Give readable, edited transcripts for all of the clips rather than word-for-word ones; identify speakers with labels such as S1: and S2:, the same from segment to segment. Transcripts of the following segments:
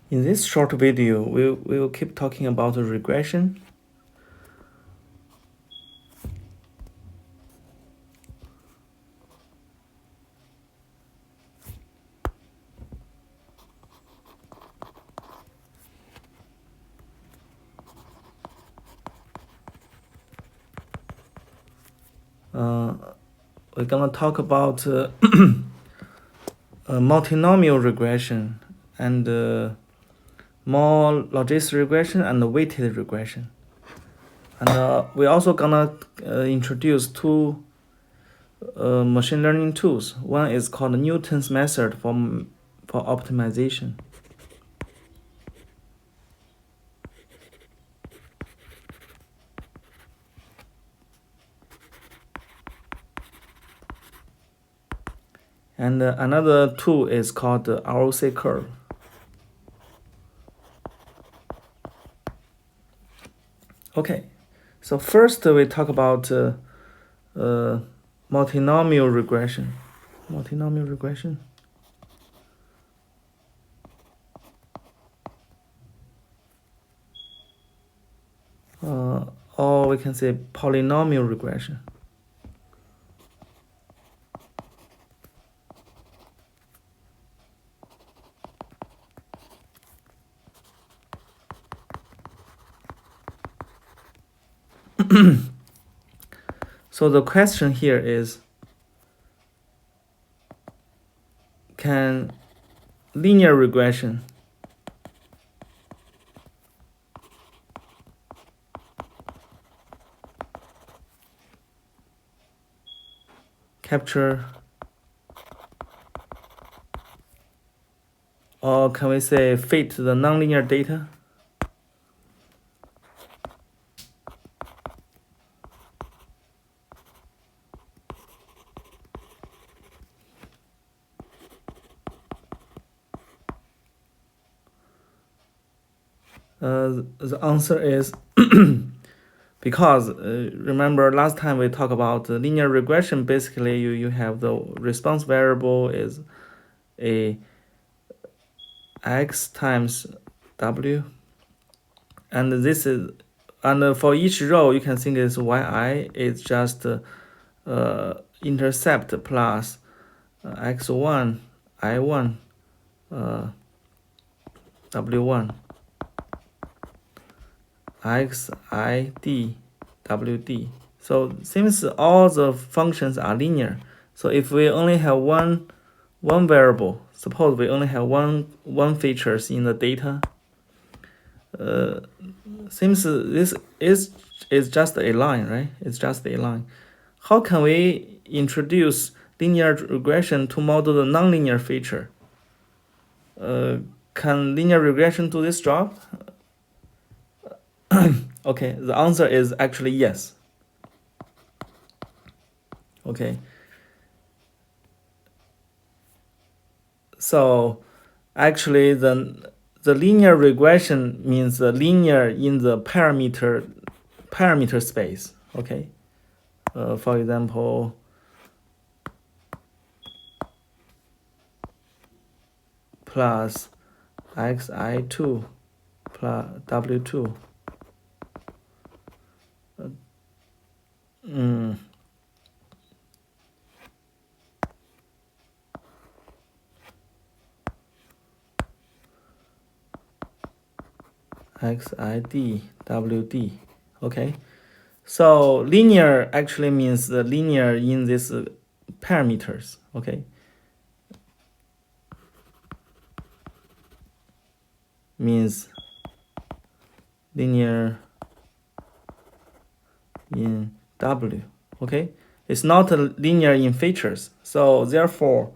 S1: In this short video, we will keep talking about regression. We're gonna talk about multinomial regression and more logistic regression and weighted regression. And we're also gonna introduce two machine learning tools. One is called Newton's method for optimization. And another tool is called the ROC curve. Okay, so first we talk about multinomial regression. Multinomial regression. Or we can say polynomial regression. So the question here is, can linear regression capture, or can we say fit the nonlinear data? The answer is because remember last time we talked about linear regression. Basically, you have the response variable is a x times w, and this is, and for each row you can think is yi is just intercept plus x1 i1 w1 xid wd. So since all the functions are linear, so if we only have one variable, suppose we only have one features in the data, since this is just a line, right? It's just a line. How can we introduce linear regression to model the nonlinear feature? Can linear regression do this job? Okay, the answer is actually yes. Okay. So actually the linear regression means the linear in the parameter space. Okay. For example, plus xi2 plus w2 xid wd. Okay, so linear actually means the linear in these parameters. Okay, means linear in w. Okay, it's not linear in features, so therefore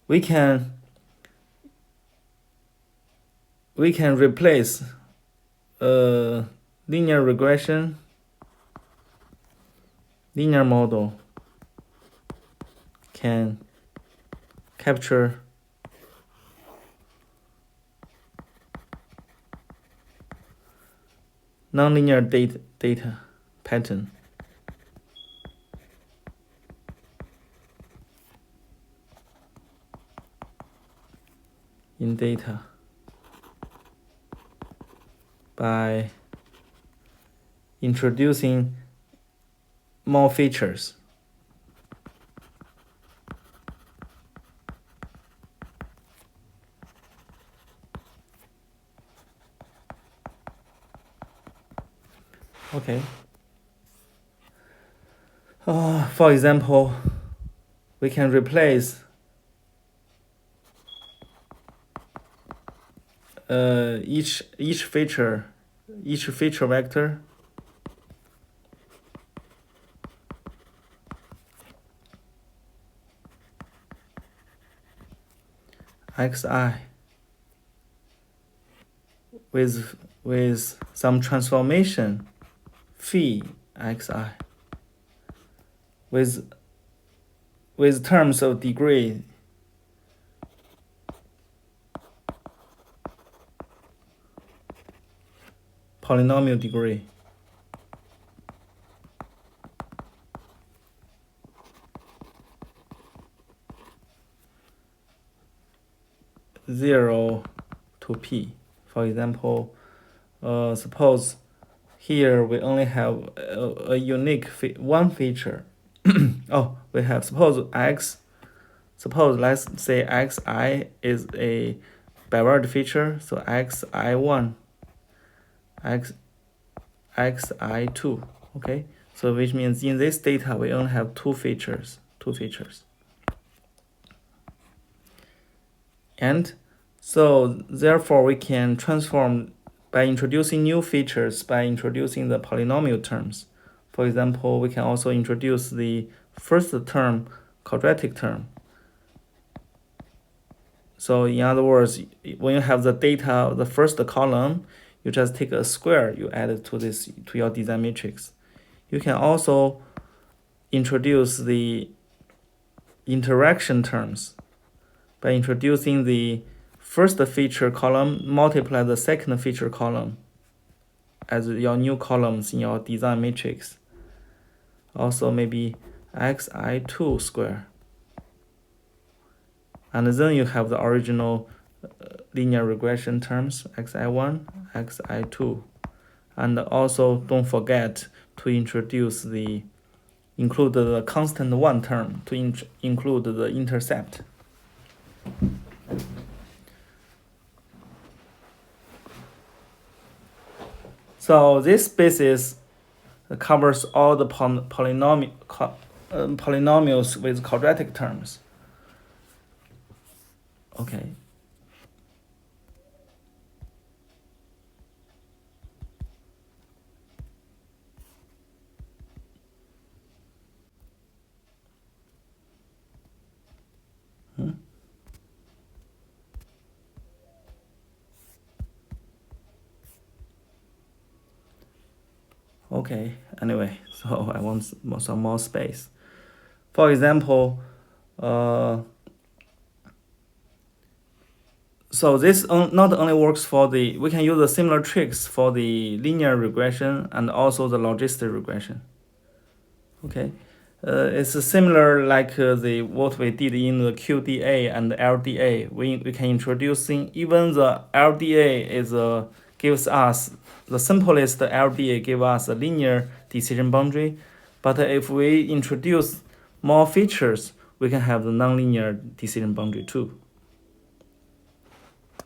S1: we can replace linear regression linear model can capture nonlinear data pattern in data. by introducing more features. Okay. For example, we can replace each feature vector xi with some transformation phi xi with terms of degree polynomial degree. Zero to p. For example, suppose here we only have a unique one feature. Oh, we have suppose let's say xi is a bivariate feature, so xi1, xi2. Okay, so which means in this data we only have two features. And so therefore we can transform by introducing new features, by introducing the polynomial terms. For example, we can also introduce the first term, quadratic term. So in other words, when you have the data, the first column, you just take a square, you add it to your design matrix. You can also introduce the interaction terms by introducing the first feature column multiply the second feature column as your new columns in your design matrix. Also maybe xi2 square. And then you have the original linear regression terms xi1, xi2. And also don't forget to include the constant one term to include the intercept. So this basis covers all the polynomials with quadratic terms. Okay. Okay, anyway, so I want some more space. For example, so this not only works we can use the similar tricks for the linear regression and also the logistic regression. Okay, it's similar like what we did in the QDA and LDA. We can introduce even the LDA gives us the simplest LDA give us a linear decision boundary, but if we introduce more features, we can have the nonlinear decision boundary too.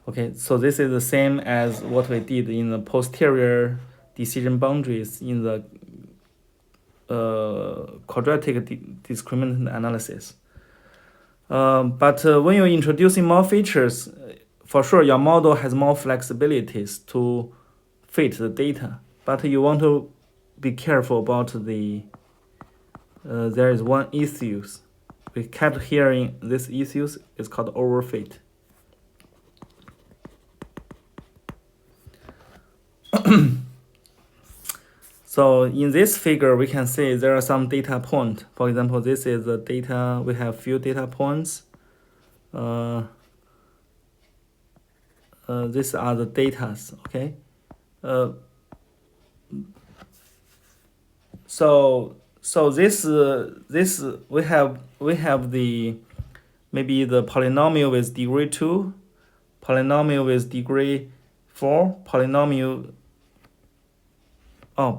S1: Okay, so this is the same as what we did in the posterior decision boundaries in the quadratic discriminant analysis. But when you're introducing more features, for sure your model has more flexibilities to fit the data, but you want to be careful about there is one issue. We kept hearing this issue is called overfit. So in this figure, we can see there are some data points. For example, this is the data, we have few data points. These are the datas, okay? So this we have the maybe the polynomial with degree 2, polynomial with degree 4, polynomial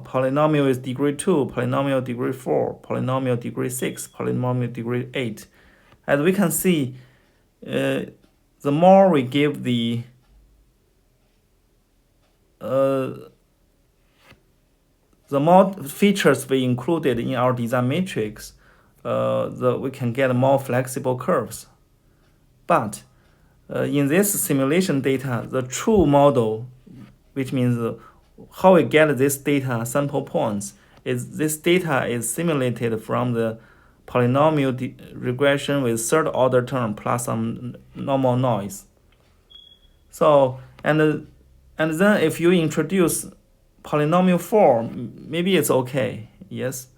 S1: polynomial is degree 2, polynomial degree 4, polynomial degree 6, polynomial degree 8. As we can see, the more we give the more features we included in our design matrix, we can get more flexible curves. But in this simulation data, the true model, which means how we get this data sample points, is this data is simulated from the polynomial regression with third order term plus some normal noise. So and then if you introduce polynomial form, maybe it's okay, yes.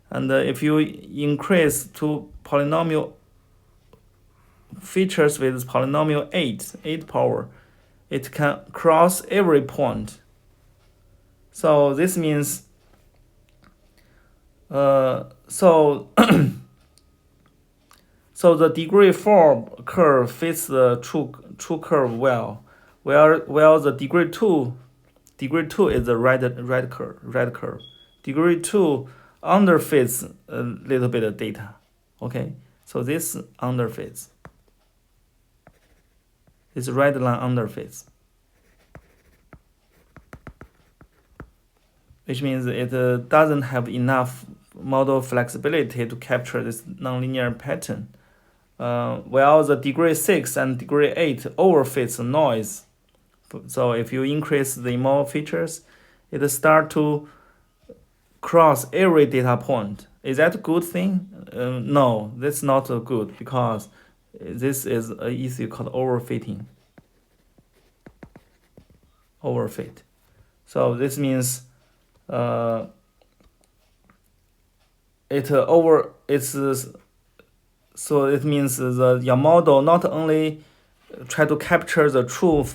S1: And if you increase to polynomial features with polynomial 8 power, it can cross every point. So this means so the degree 4 curve fits the true curve well, while the degree 2 is the red curve. Degree 2 underfits a little bit of data. Okay, so this underfits. This red line underfits, which means it doesn't have enough model flexibility to capture this nonlinear pattern. While the degree 6 and degree 8 overfits the noise. So if you increase the more features, it start to cross every data point. Is that a good thing? No, that's not good, because this is an issue called overfitting. Overfit. So this means so it means your model not only try to capture the true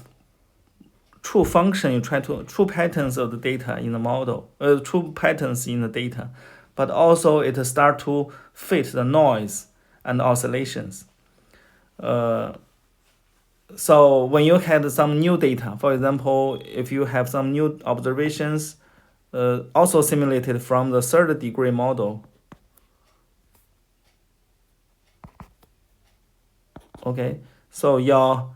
S1: function, true patterns of the data in the model, true patterns in the data, but also it start to fit the noise and oscillations. So when you had some new data, for example, if you have some new observations, also simulated from the third degree model. Okay, so your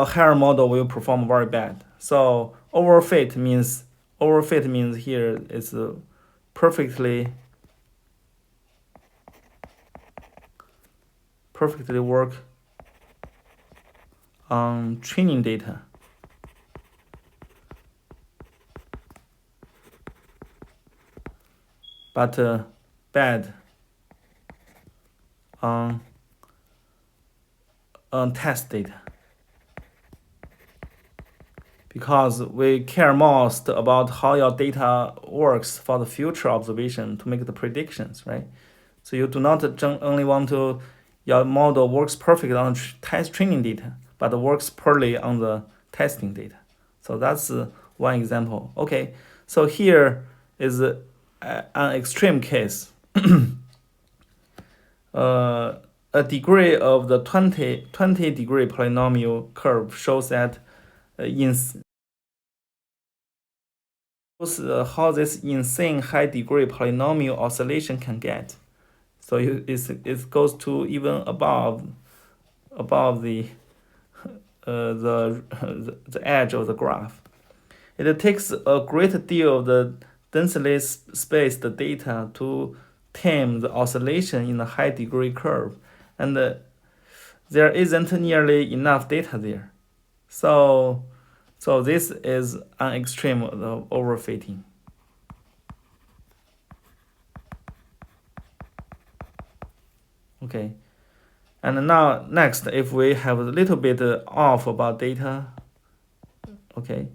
S1: higher model will perform very bad. So overfit means here it's perfectly work on training data, but bad on test data, because we care most about how your data works for the future observation to make the predictions, right? So you do not only want to your model works perfectly on test training data, but works poorly on the testing data. So that's one example. Okay, so here is an extreme case. A degree of the 20 degree polynomial curve shows that how this insane high degree polynomial oscillation can get. So it goes to even above the edge of the graph. It takes a great deal of the densely spaced data to tame the oscillation in the high degree curve, and there isn't nearly enough data there. So this is an extreme of overfitting. Okay, and now next, if we have a little bit off about data, okay,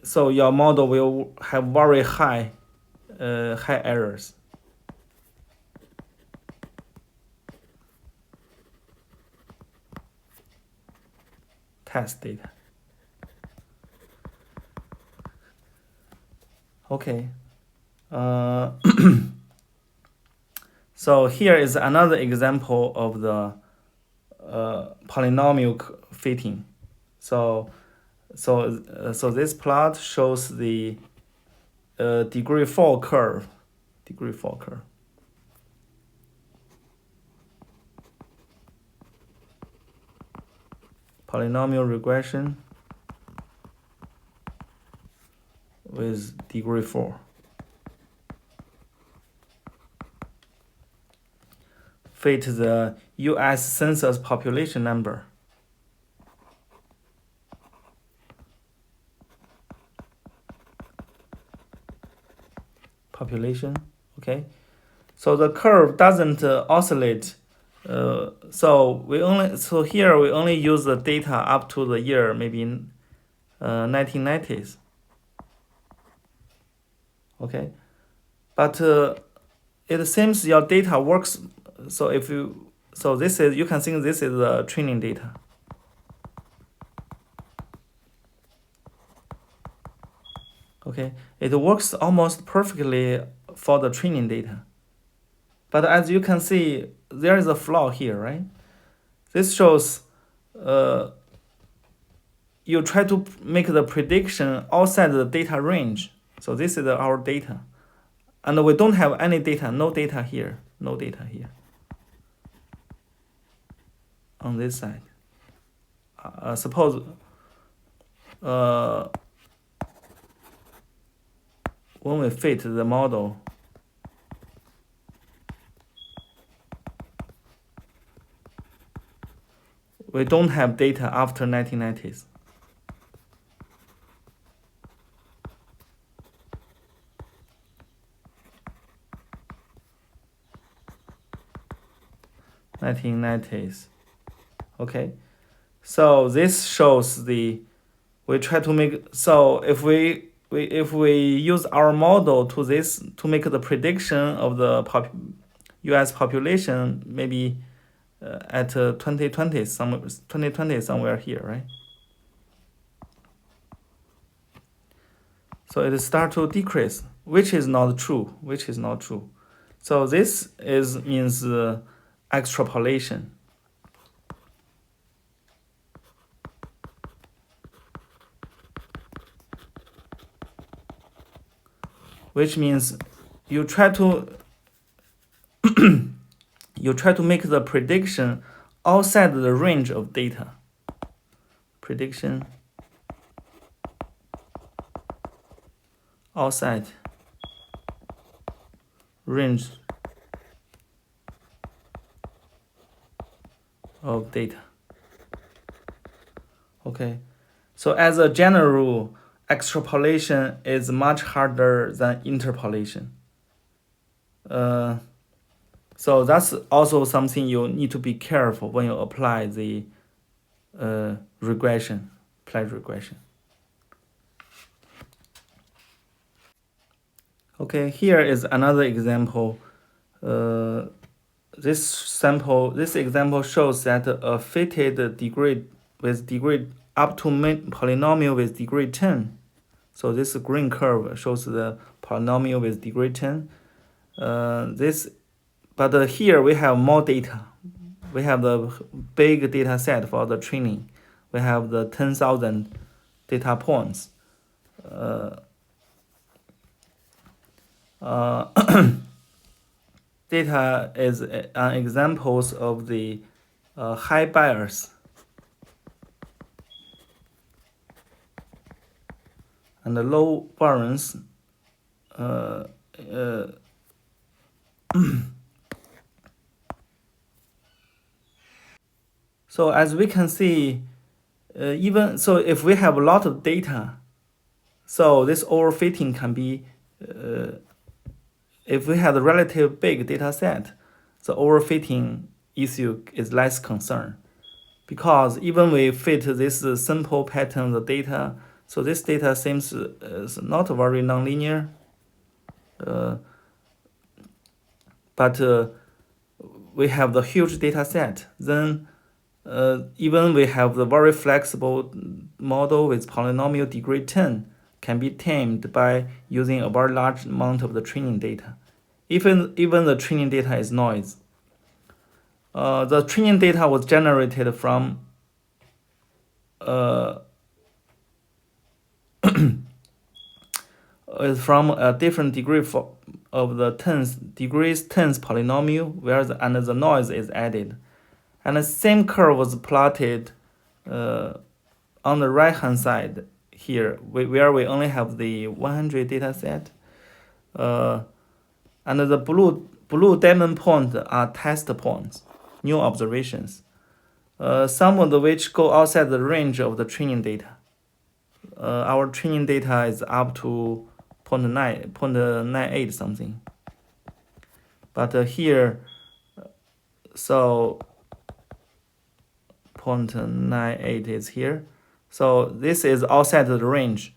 S1: so your model will have very high errors. Test data. Okay. So here is another example of the polynomial fitting. So So this plot shows the degree 4 curve. Degree 4 curve. Polynomial regression with degree 4. Fit the US census population number. Population, okay. So the curve doesn't oscillate. So here we only use the data up to the year maybe in 1990s. Okay, but it seems your data works. So you can think this is the training data. Okay, it works almost perfectly for the training data. But as you can see, there is a flaw here, right? This shows you try to make the prediction outside the data range. So this is our data. And we don't have any data, no data here, no data here. On this side. Suppose when we fit the model, we don't have data after 1990s. Okay, so this shows we try to make, so if we use our model to make the prediction of the US population, maybe at 2020 somewhere here, right? So it start to decrease, which is not true. So this means extrapolation. Which means you try to make the prediction outside the range of data. Prediction outside range of data. Okay, so as a general rule, extrapolation is much harder than interpolation. So that's also something you need to be careful when you apply the regression. Okay, here is another example. This example shows that a fitted degree with degree up to polynomial with degree 10. So this green curve shows the polynomial with degree 10. But here we have more data. We have the big data set for the training. We have the 10,000 data points. Data is examples of the high bias and the low variance. So as we can see, even so, if we have a lot of data, so this overfitting can be, if we have a relatively big data set, the overfitting issue is less concern, because even we fit this simple pattern of data, so this data seems not very nonlinear, but we have the huge data set. Then even we have the very flexible model with polynomial degree 10 can be tamed by using a very large amount of the training data. Even the training data is noise. The training data was generated from is from a different degree of the degrees tens polynomial, where the noise is added. And the same curve was plotted on the right hand side here, where we only have the 100 data set. And the blue diamond points are test points, new observations, some of which go outside the range of the training data. Our training data is up to 0.98 something. But here, so 0.98 is here. So this is outside the range.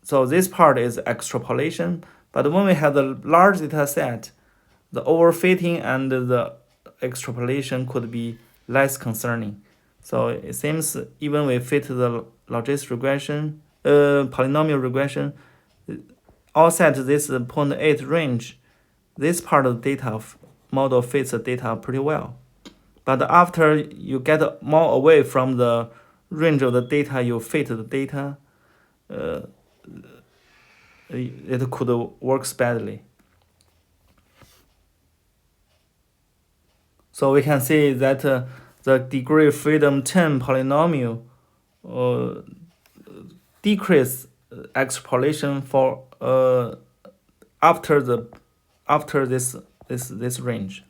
S1: So this part is extrapolation. But when we have the large data set, the overfitting and the extrapolation could be less concerning. So it seems even we fit the logistic regression, polynomial regression, outside this 0.8 range, this part of the data model fits the data pretty well. But after you get more away from the range of the data you fit the data, it could work badly. So we can see that the degree freedom 10 polynomial decrease extrapolation for after this range.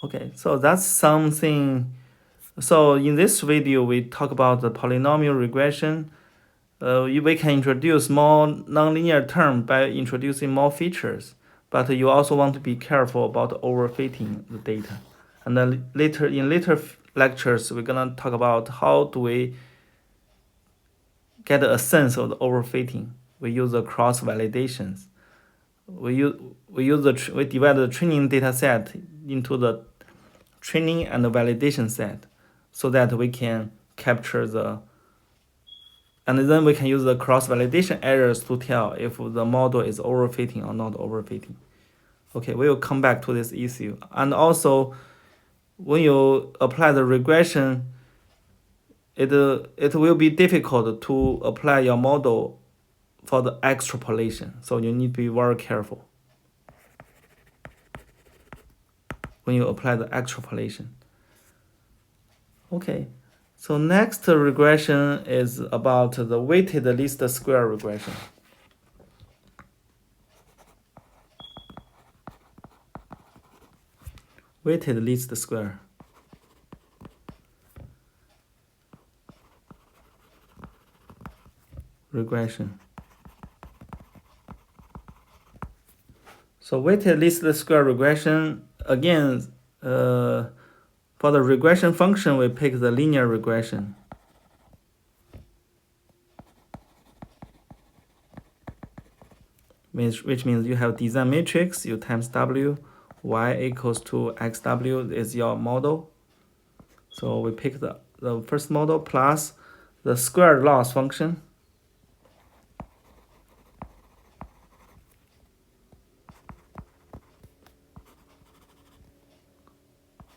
S1: Okay, so that's something. So in this video we talk about the polynomial regression. We can introduce more nonlinear term by introducing more features, but you also want to be careful about overfitting the data. And then in later lectures, we're gonna talk about how do we get a sense of the overfitting. We use the cross validations. We divide the training data set into the training and the validation set, so that we can capture and then we can use the cross-validation errors to tell if the model is overfitting or not overfitting. Okay, we will come back to this issue. And also, when you apply the regression, it will be difficult to apply your model for the extrapolation. So you need to be very careful when you apply the extrapolation. Okay. So next regression is about the weighted least square regression. Weighted least square. Regression. So weighted least square regression, again, for the regression function, we pick the linear regression. Which means you have design matrix, you times W, y equals to xw is your model. So we pick the first model plus the square loss function.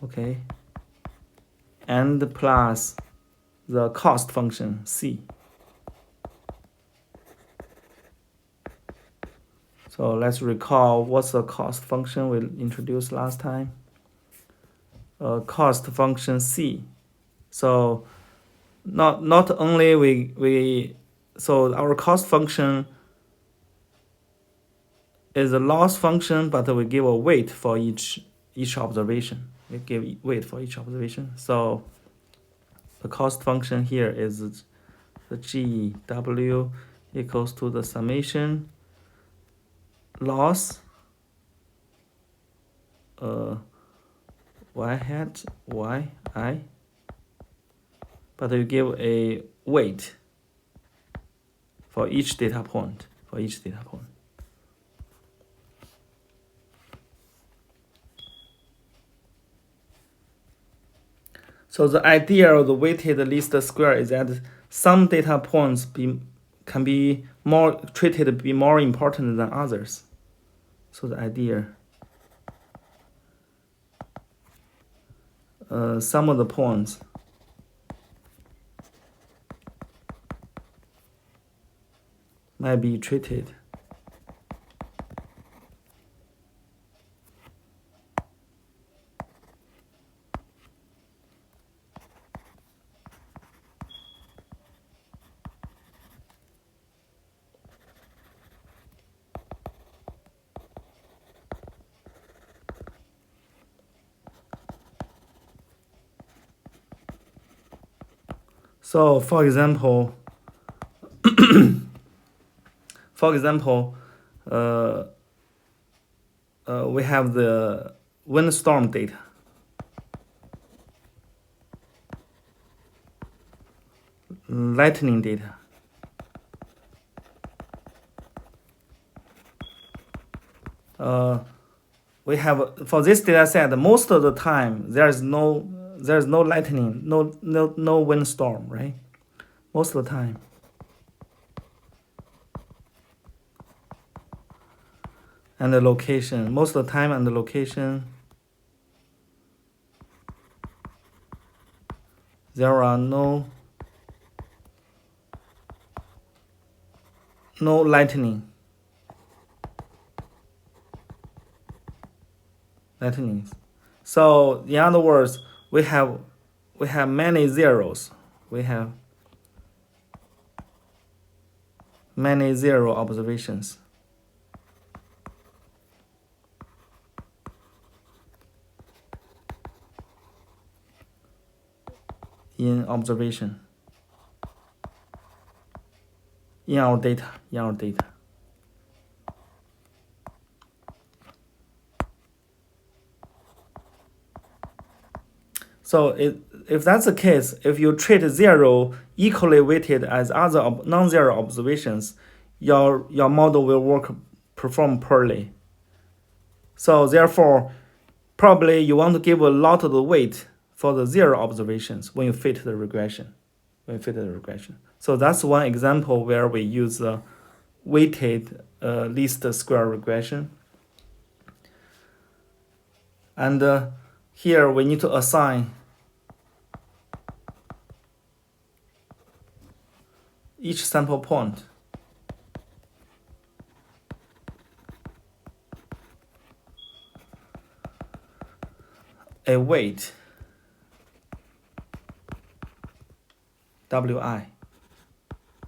S1: Okay. And plus the cost function C. So let's recall what's the cost function we introduced last time. Cost function C. So not only so our cost function is a loss function, but we give a weight for each observation. We give weight for each observation. So the cost function here is the GW equals to the summation loss y hat yi, but you give a weight for each data point. So the idea of the weighted least square is that some data points can be treated to be more important than others. So the idea some of the points might be treated. So, for example, we have the windstorm data. Lightning data. We have, for this data set, most of the time there's no lightning, no windstorm, right? Most of the time. And the location, most of the time, and the location, there are no lightnings. So in other words, we have many zeros. We have many zero observations in observation in our data. So if that's the case, if you treat zero equally weighted as other non-zero observations, your model will perform poorly. So therefore, probably you want to give a lot of the weight for the zero observations when you fit the regression. So that's one example where we use the weighted least square regression. And here we need to assign each sample point a weight Wi.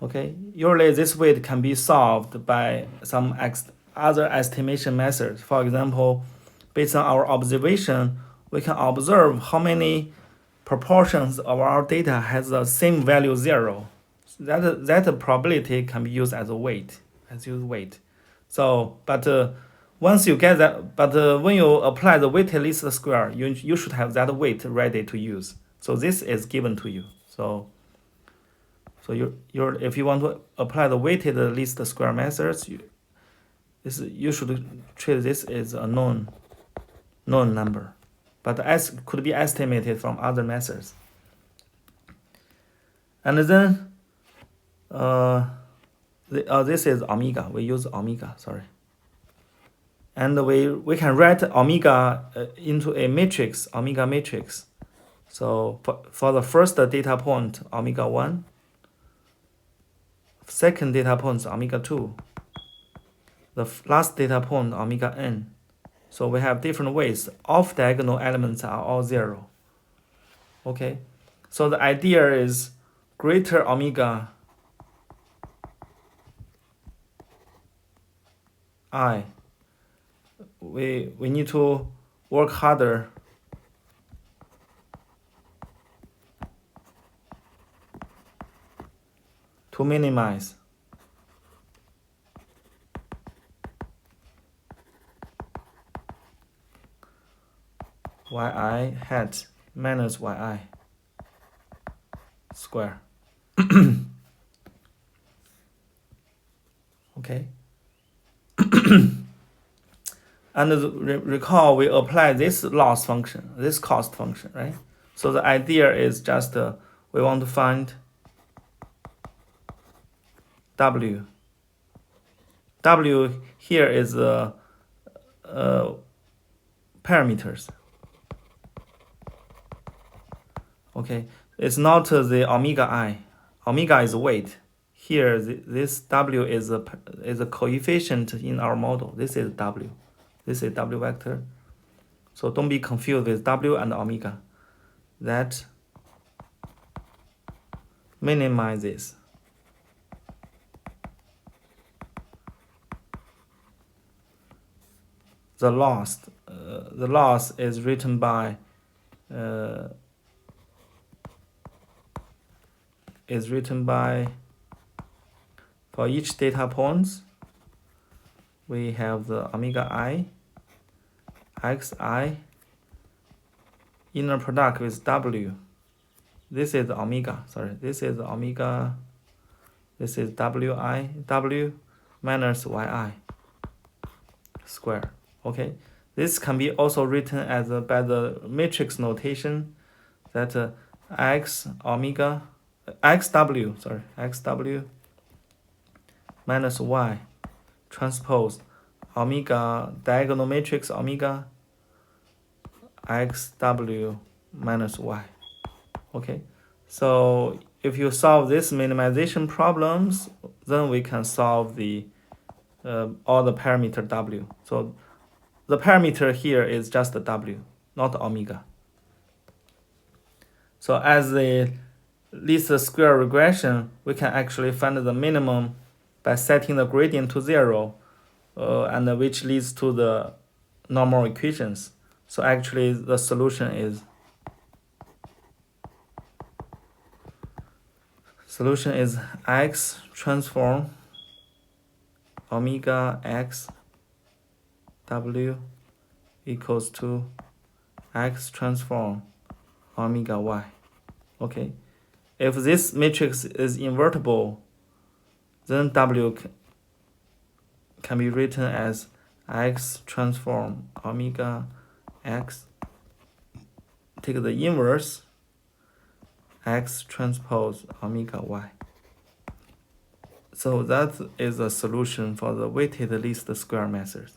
S1: Okay, usually this weight can be solved by some other estimation methods. For example, based on our observation, we can observe how many proportions of our data has the same value 0. That probability can be used as a weight, So, but once you get that, when you apply the weighted least square, you should have that weight ready to use. So this is given to you. So if you want to apply the weighted least square methods, you should treat this as a known number, but could be estimated from other methods. And then this is omega. We use omega. Sorry. And we can write omega into a matrix, omega matrix. So for the first data point, omega 1. Second data point, omega 2. The last data point, omega n. So we have different ways. Off-diagonal elements are all 0. Okay. So the idea is greater omega I. We need to work harder to minimize yi hat minus yi square. Okay. And recall we apply this loss function, this cost function, right? So the idea is just we want to find W. W here is parameters. Okay, it's not the omega I. Omega is weight. Here, this W is a coefficient in our model. This is W. This is W vector. So don't be confused with W and omega. That minimizes the loss. The loss is written by for each data points we have the omega I, xi, inner product with W. This is omega, this is omega, this is wi, W minus yi square. Okay, this can be also written as by the matrix notation that xw minus y transpose omega diagonal matrix omega xw minus y. Okay, so if you solve this minimization problems, then we can solve the all the parameter w. So the parameter here is just the w, not omega. So as the least square regression, we can actually find the minimum by setting the gradient to 0, and which leads to the normal equations. So actually the solution is x transform omega x w equals to x transform omega y. Okay, if this matrix is invertible, then w can be written as x transform omega x, take the inverse, x transpose omega y. So that is a solution for the weighted least square method.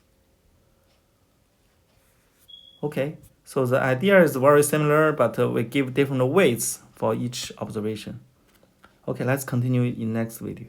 S1: Okay, so the idea is very similar, but we give different weights for each observation. Okay, let's continue in next video.